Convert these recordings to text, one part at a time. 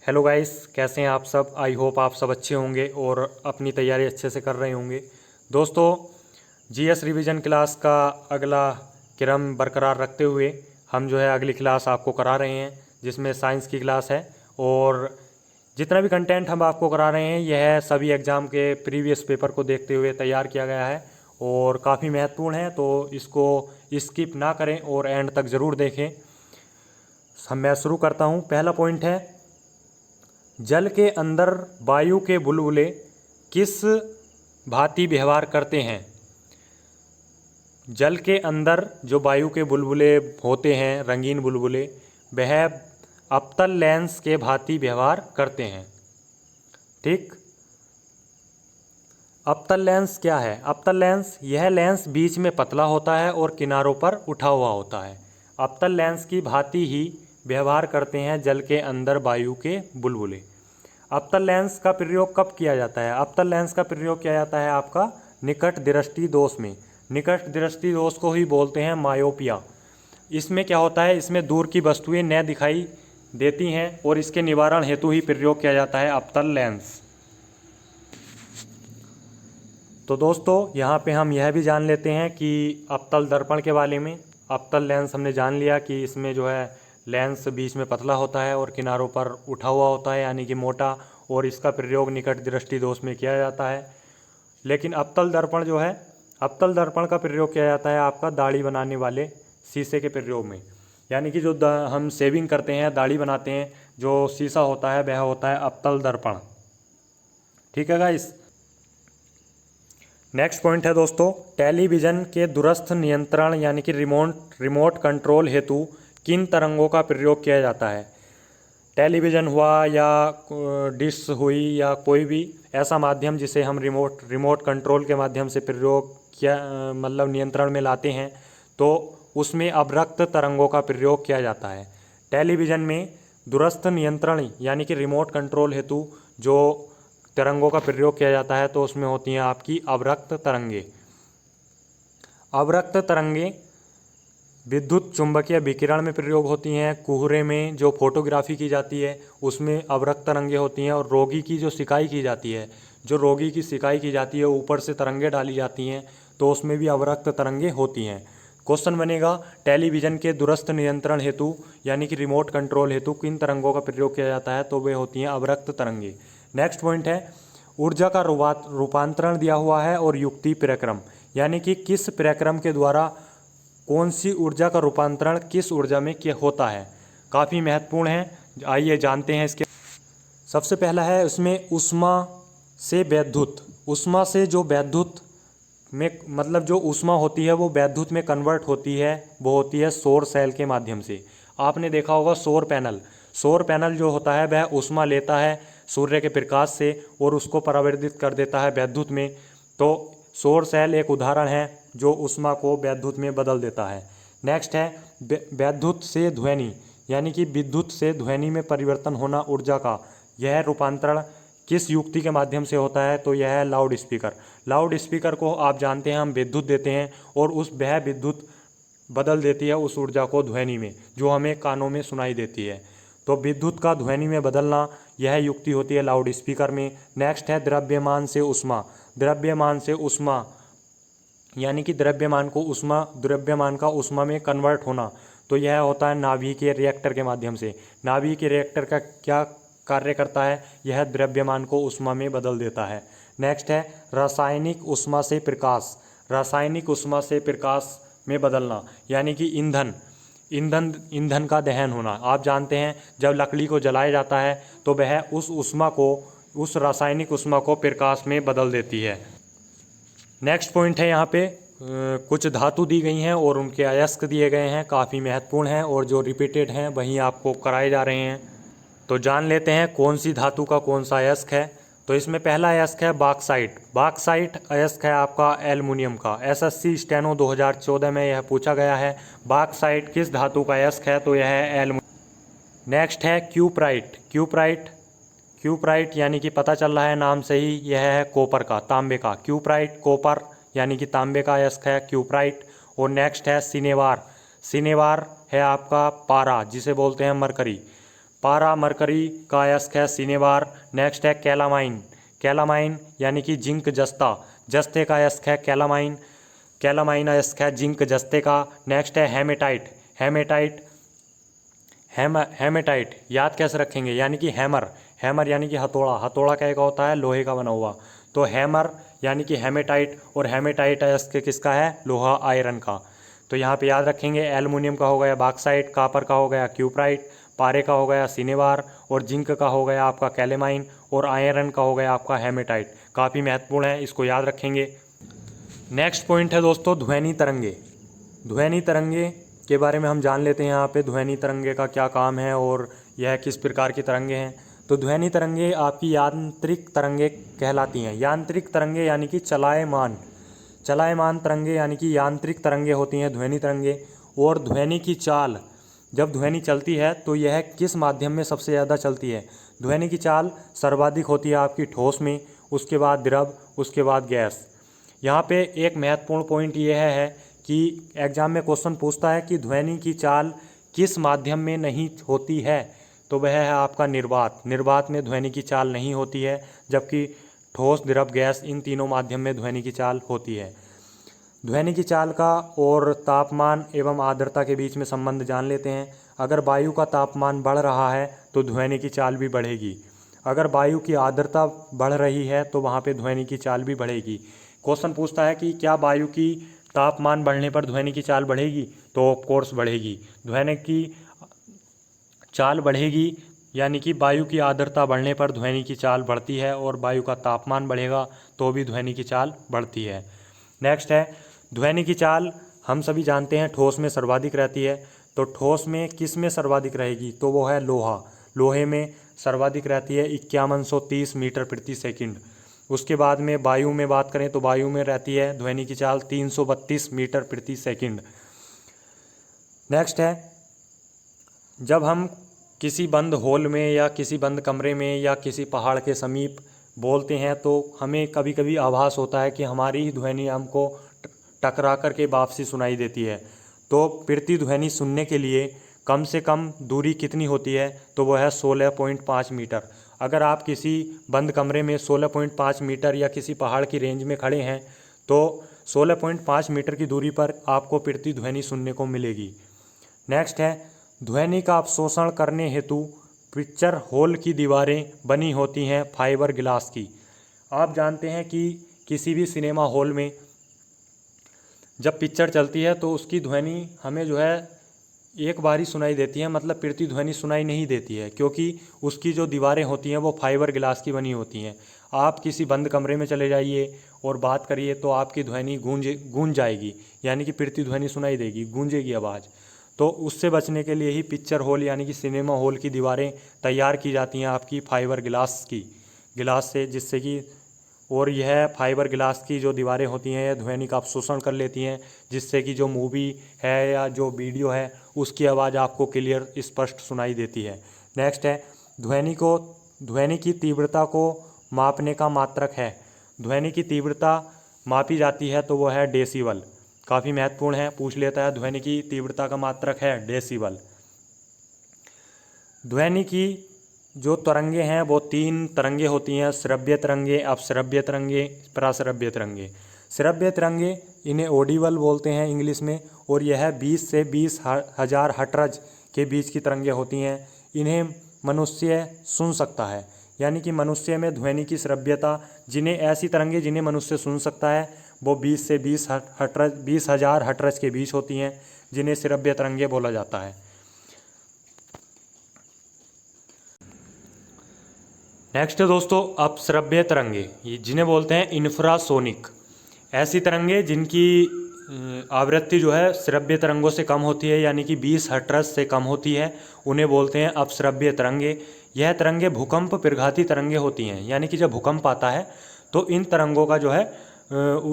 Hello guys, कैसे हैं आप सब। आई होप आप सब अच्छे होंगे और अपनी तैयारी अच्छे से कर रहे होंगे। दोस्तों, जीएस रिवीजन क्लास का अगला क्रम बरकरार रखते हुए हम जो है अगली क्लास आपको करा रहे हैं, जिसमें साइंस की क्लास है। और जितना भी कंटेंट हम आपको करा रहे हैं यह सभी एग्ज़ाम के प्रीवियस पेपर को देखते हुए तैयार किया गया है और काफ़ी महत्वपूर्ण है, तो इसको स्किप ना करें और एंड तक ज़रूर देखें। मैं शुरू करता हूँ। पहला पॉइंट है, जल के अंदर वायु के बुलबुले किस भांति व्यवहार करते हैं। जल के अंदर जो वायु के बुलबुले होते हैं, रंगीन बुलबुले, वह अवतल लेंस के भांति व्यवहार करते हैं। ठीक। अवतल लेंस क्या है? अवतल लेंस, यह लेंस बीच में पतला होता है और किनारों पर उठा हुआ होता है। अवतल लेंस की भांति ही व्यवहार करते हैं जल के अंदर वायु के बुलबुले। अवतल लेंस का प्रयोग कब किया जाता है? अवतल लेंस का प्रयोग किया जाता है आपका निकट दृष्टि दोष में। निकट दृष्टि दोष को ही बोलते हैं मायोपिया। इसमें क्या होता है, इसमें दूर की वस्तुएं न दिखाई देती हैं और इसके निवारण हेतु ही प्रयोग किया जाता है अवतल लेंस। तो दोस्तों, यहाँ पे हम यह भी जान लेते हैं कि अवतल दर्पण के बारे में। अवतल लेंस हमने जान लिया कि इसमें जो है लेंस बीच में पतला होता है और किनारों पर उठा हुआ होता है, यानी कि मोटा, और इसका प्रयोग निकट दृष्टि दोष में किया जाता है। लेकिन अवतल दर्पण जो है, अवतल दर्पण का प्रयोग किया जाता है आपका दाढ़ी बनाने वाले शीशे के प्रयोग में। यानी कि जो हम शेविंग करते हैं, दाढ़ी बनाते हैं, जो शीशा होता है वह होता है अवतल दर्पण। ठीक है गाइस। नेक्स्ट पॉइंट है दोस्तों, टेलीविज़न के दूरस्थ नियंत्रण यानी कि रिमोट कंट्रोल हेतु किन तरंगों का प्रयोग किया जाता है। टेलीविज़न हुआ या डिश हुई या कोई भी ऐसा माध्यम जिसे हम रिमोट कंट्रोल के माध्यम से प्रयोग किया, मतलब नियंत्रण में लाते हैं, तो उसमें अवरक्त तरंगों का प्रयोग किया जाता है। टेलीविज़न में दूरस्थ नियंत्रण यानी कि रिमोट कंट्रोल हेतु जो तरंगों का प्रयोग किया जाता है तो उसमें होती हैं आपकी अवरक्त तरंगे। अवरक्त तरंगे विद्युत चुंबकीय विकिरण में प्रयोग होती हैं। कुहरे में जो फोटोग्राफी की जाती है उसमें अवरक्त तरंगे होती हैं। और रोगी की जो सिकाई की जाती है, जो रोगी की सिकाई की जाती है, ऊपर से तरंगे डाली जाती हैं, तो उसमें भी अवरक्त तरंगे होती हैं। क्वेश्चन बनेगा, टेलीविज़न के दूरस्थ नियंत्रण हेतु यानी कि रिमोट कंट्रोल हेतु किन तरंगों का प्रयोग किया जाता है, तो वे होती हैं अवरक्त तरंगे। नेक्स्ट पॉइंट है, ऊर्जा का रूपांतरण दिया हुआ है और युक्ति प्रक्रम, यानी कि किस प्रक्रम के द्वारा कौन सी ऊर्जा का रूपांतरण किस ऊर्जा में क्या होता है। काफ़ी महत्वपूर्ण है, आइए जानते हैं इसके। सबसे पहला है उसमें ऊष्मा से वैद्युत। ऊष्मा से जो वैद्युत में, मतलब जो ऊष्मा होती है वो वैद्युत में कन्वर्ट होती है, वो होती है सौर सेल के माध्यम से। आपने देखा होगा सौर पैनल। सौर पैनल जो होता है वह ऊष्मा लेता है सूर्य के प्रकाश से और उसको परावर्तित कर देता है वैद्युत में। तो सौर सेल एक उदाहरण है जो ऊष्मा को वैद्युत में बदल देता है। नेक्स्ट है वैद्युत से ध्वनि, यानी कि विद्युत से ध्वनि में परिवर्तन होना ऊर्जा का। यह रूपांतरण किस युक्ति के माध्यम से होता है, तो यह है लाउड स्पीकर। लाउड स्पीकर को आप जानते हैं हम विद्युत देते हैं और वह विद्युत बदल देती है उस ऊर्जा को ध्वनि में, जो हमें कानों में सुनाई देती है। तो विद्युत का ध्वनि में बदलना, यह युक्ति होती है लाउड स्पीकर में। नेक्स्ट है द्रव्यमान से ऊष्मा। द्रव्यमान से ऊष्मा यानी कि द्रव्यमान का ऊष्मा में कन्वर्ट होना, तो यह होता है नाभिकीय रिएक्टर के माध्यम से। नाभिकीय रिएक्टर का क्या कार्य करता है, यह द्रव्यमान को ऊष्मा में बदल देता है। नेक्स्ट है रासायनिक ऊष्मा से प्रकाश। रासायनिक ऊष्मा से प्रकाश में बदलना, यानी कि ईंधन का दहन होना। आप जानते हैं जब लकड़ी को जलाया जाता है तो वह उस रासायनिक ऊष्मा को प्रकाश में बदल देती है। नेक्स्ट पॉइंट है, यहाँ पे कुछ धातु दी गई हैं और उनके अयस्क दिए गए हैं, काफ़ी महत्वपूर्ण हैं और जो रिपीटेड हैं वहीं आपको कराए जा रहे हैं। तो जान लेते हैं कौन सी धातु का कौन सा अयस्क है। तो इसमें पहला अयस्क है बॉक्साइट। बॉक्साइट अयस्क है आपका एल्युमिनियम का। एसएससी स्टेनो 2014 में यह पूछा गया है, बॉक्साइट किस धातु का अयस्क है, तो यह है एल्युमिनियम। नेक्स्ट है क्यूप्राइट। क्यूप्राइट यानी कि पता चल रहा है नाम से ही, यह है कॉपर का, तांबे का। क्यूप्राइट कॉपर यानी कि तांबे का अयस्क है क्यूप्राइट। और नेक्स्ट है सिनेवार। सिनेवार है आपका पारा, जिसे बोलते हैं मरकरी। पारा मरकरी का अयस्क है सिनेबार। नेक्स्ट है कैलामाइन, कैलामाइन यानी कि जिंक जस्ता, जस्ते का अयस्क है कैलामाइन, कैलामाइन अयस्क है जिंक जस्ते का। नेक्स्ट है हेमेटाइट, हेमेटाइट हेमेटाइट याद कैसे रखेंगे, यानी कि हैमर, हैमर यानी कि हथौड़ा, हथौड़ा क्या होता है, लोहे का बना हुआ, तो हैमर यानी कि हेमेटाइट, और हेमेटाइट अयस्क किसका है, लोहा आयरन का। तो यहाँ पे याद रखेंगे एल्युमिनियम का हो गया बॉक्साइट, कापर का हो गया क्यूप्राइट, पारे का हो गया सिनेबार, और जिंक का हो गया आपका कैलेमाइन, और आयरन का हो गया आपका हेमेटाइट। काफ़ी महत्वपूर्ण है, इसको याद रखेंगे। नेक्स्ट पॉइंट है दोस्तों ध्वनि तरंगे। ध्वनि तरंगे के बारे में हम जान लेते हैं यहाँ पे, ध्वनि तरंगे का क्या काम है और यह किस प्रकार की तरंगे हैं। तो ध्वनि तरंगे आपकी यांत्रिक तरंगे कहलाती हैं। यांत्रिक तरंगे यानी कि चलायमान, चलायमान तरंगे यानी कि यांत्रिक तरंगे होती हैं ध्वनि तरंगे। और ध्वनि की चाल, जब ध्वनि चलती है तो यह किस माध्यम में सबसे ज़्यादा चलती है, ध्वनि की चाल सर्वाधिक होती है आपकी ठोस में, उसके बाद द्रव, उसके बाद गैस। यहाँ पे एक महत्वपूर्ण पॉइंट यह है कि एग्जाम में क्वेश्चन पूछता है कि ध्वनि की चाल किस माध्यम में नहीं होती है, तो वह है आपका निर्वात। निर्वात में ध्वनि की चाल नहीं होती है, जबकि ठोस, द्रव, गैस इन तीनों माध्यम में ध्वनि की चाल होती है। ध्वनि की चाल का और तापमान एवं आर्द्रता के बीच में संबंध जान लेते हैं। अगर वायु का तापमान बढ़ रहा है तो ध्वनि की चाल भी बढ़ेगी, अगर वायु की आर्द्रता बढ़ रही है तो वहाँ पे ध्वनि की चाल भी बढ़ेगी। क्वेश्चन पूछता है कि क्या वायु की तापमान बढ़ने पर ध्वनि की चाल बढ़ेगी, तो ऑफ कोर्स बढ़ेगी। ध्वनि की चाल बढ़ेगी यानी कि वायु की आर्द्रता बढ़ने पर ध्वनि की चाल बढ़ती है, और वायु का तापमान बढ़ेगा तो भी ध्वनि की चाल बढ़ती है। नेक्स्ट है ध्वनि की चाल, हम सभी जानते हैं ठोस में सर्वाधिक रहती है। तो ठोस में किस में सर्वाधिक रहेगी, तो वो है लोहा, लोहे में सर्वाधिक रहती है 5130 मीटर प्रति सेकंड। उसके बाद में वायु में बात करें तो वायु में रहती है ध्वनि की चाल 332 मीटर प्रति सेकंड। नेक्स्ट है जब हम किसी बंद हॉल में या किसी बंद कमरे में या किसी पहाड़ के समीप बोलते हैं तो हमें कभी कभी आभास होता है कि हमारी ही ध्वनि हमको टकरा कर के वापसी सुनाई देती है। तो प्रतिध्वनि सुनने के लिए कम से कम दूरी कितनी होती है, तो वह है 16.5 मीटर। अगर आप किसी बंद कमरे में 16.5 मीटर या किसी पहाड़ की रेंज में खड़े हैं तो 16.5 मीटर की दूरी पर आपको प्रतिध्वनि सुनने को मिलेगी। नेक्स्ट है ध्वनि का अवशोषण करने हेतु पिक्चर हॉल की दीवारें बनी होती हैं फाइबर ग्लास की। आप जानते हैं कि किसी भी सिनेमा हॉल में जब पिक्चर चलती है तो उसकी ध्वनि हमें जो है एक बार ही सुनाई देती है, मतलब प्रतिध्वनि सुनाई नहीं देती है, क्योंकि उसकी जो दीवारें होती हैं वो फाइबर ग्लास की बनी होती हैं। आप किसी बंद कमरे में चले जाइए और बात करिए तो आपकी ध्वनि गूंज जाएगी, यानी कि प्रतिध्वनि सुनाई देगी, गूंजेगी आवाज़। तो उससे बचने के लिए ही पिक्चर हॉल यानी कि सिनेमा हॉल की दीवारें तैयार की जाती हैं आपकी फाइबर गिलास से, जिससे कि और यह फाइबर ग्लास की जो दीवारें होती हैं यह ध्वनि का अवशोषण कर लेती हैं, जिससे कि जो मूवी है या जो वीडियो है उसकी आवाज़ आपको क्लियर स्पष्ट सुनाई देती है। नेक्स्ट है ध्वनि की तीव्रता को मापने का मात्रक है। ध्वनि की तीव्रता मापी जाती है तो वह है डेसिबल। काफ़ी महत्वपूर्ण है, पूछ लेता है ध्वनि की तीव्रता का मात्रक है डेसिबल। ध्वनि की जो तरंगे हैं वो 3 तरंगे होती हैं, श्रव्य तरंगे, अपश्रव्य तरंगे, पराश्रव्य तरंगे। श्रव्य तरंगे इन्हें ऑडिबल बोलते हैं इंग्लिश में, और यह 20 से 20,000 हर्ट्ज के बीच की तरंगे होती हैं। इन्हें मनुष्य सुन सकता है, यानी कि मनुष्य में ध्वनि की श्रव्यता, ऐसी तरंगे जिन्हें मनुष्य सुन सकता है वो 20 से 20,000 हर्ट्ज के बीच होती हैं, जिन्हें श्रव्य तरंगे बोला जाता है। नेक्स्ट है दोस्तों अपश्रव्य तरंगे, जिन्हें बोलते हैं इंफ्रासोनिक। ऐसी तरंगे जिनकी आवृत्ति जो है श्रव्य तरंगों से कम होती है, यानी कि 20 हर्ट्ज से कम होती है, उन्हें बोलते हैं अपश्रव्य तरंगे। यह तरंगे भूकंप प्रघाती तरंगे होती हैं, यानी कि जब भूकंप आता है तो इन तरंगों का जो है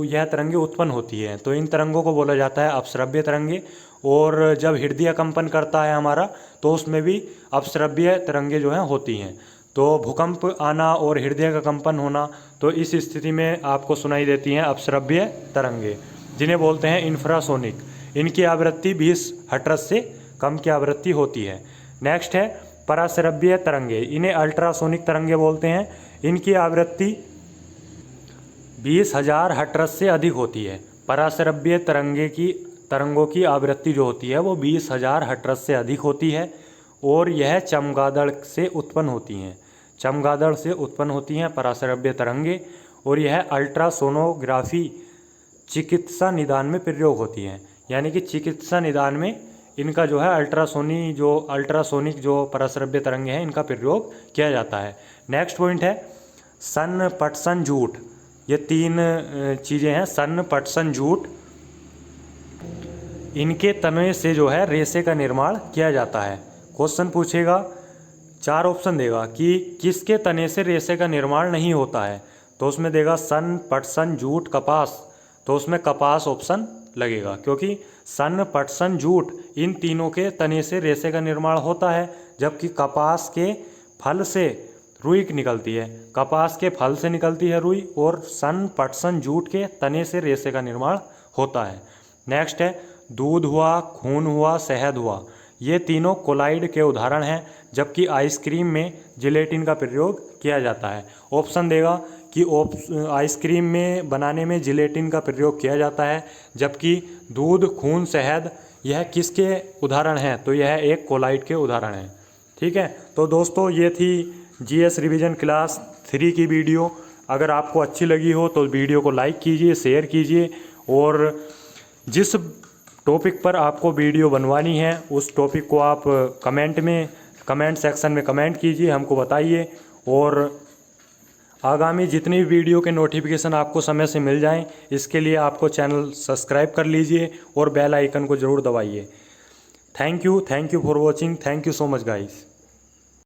यह तरंगे उत्पन्न होती है, तो इन तरंगों को बोला जाता है अपश्रव्य तरंगे। और जब हृदय कंपन करता है हमारा तो उसमें भी अपश्रव्य तरंगे जो हैं होती हैं। तो भूकंप आना और हृदय का कंपन होना, तो इस स्थिति में आपको सुनाई देती हैं अपश्रव्य तरंगे, जिन्हें बोलते हैं इंफ्रासोनिक। इनकी आवृत्ति 20 हर्ट्ज से कम की आवृत्ति होती है। नेक्स्ट है पराश्रव्य तरंगे, इन्हें अल्ट्रासोनिक तरंगे बोलते हैं। इनकी आवृत्ति 20,000 हर्ट्ज से अधिक होती है। पराश्रव्य तरंगों की आवृत्ति जो होती है वो 20,000 हर्ट्ज से अधिक होती है और यह चमगादड़ से उत्पन्न होती हैं। चमगादड़ से उत्पन्न होती हैं पराश्रव्य तरंगे, और यह अल्ट्रासोनोग्राफी चिकित्सा निदान में प्रयोग होती हैं। यानी कि चिकित्सा निदान में इनका जो है अल्ट्रासोनिक जो पराश्रव्य तरंगे हैं इनका प्रयोग किया जाता है। नेक्स्ट पॉइंट है सन, पटसन, जूट। ये 3 चीज़ें हैं, सन, पटसन, जूट। इनके तने से जो है रेशे का निर्माण किया जाता है। क्वेश्चन पूछेगा, 4 ऑप्शन देगा कि किसके तने से रेशे का निर्माण नहीं होता है, तो उसमें देगा सन, पटसन, जूट, कपास। तो उसमें कपास ऑप्शन लगेगा, क्योंकि सन, पटसन, जूट इन तीनों के तने से रेशे का निर्माण होता है, जबकि कपास के फल से रुई निकलती है। कपास के फल से निकलती है रुई, और सन, पटसन, जूट के तने से रेशे का निर्माण होता है। नेक्स्ट है दूध हुआ, खून हुआ, शहद हुआ। ये तीनों कोलाइड के उदाहरण हैं, जबकि आइसक्रीम में जिलेटिन का प्रयोग किया जाता है। ऑप्शन देगा कि आइसक्रीम में बनाने में जिलेटिन का प्रयोग किया जाता है, जबकि दूध, खून, शहद यह किसके उदाहरण हैं, तो यह एक कोलाइड के उदाहरण हैं। ठीक है, तो दोस्तों ये थी जीएस रिवीजन क्लास 3 की वीडियो। अगर आपको अच्छी लगी हो तो वीडियो को लाइक कीजिए, शेयर कीजिए, और जिस टॉपिक पर आपको वीडियो बनवानी है उस टॉपिक को आप कमेंट सेक्शन में कमेंट कीजिए, हमको बताइए। और आगामी जितनी वीडियो के नोटिफिकेशन आपको समय से मिल जाएं, इसके लिए आपको चैनल सब्सक्राइब कर लीजिए और बेल आइकन को ज़रूर दबाइए। Thank you for watching. Thank you so much guys.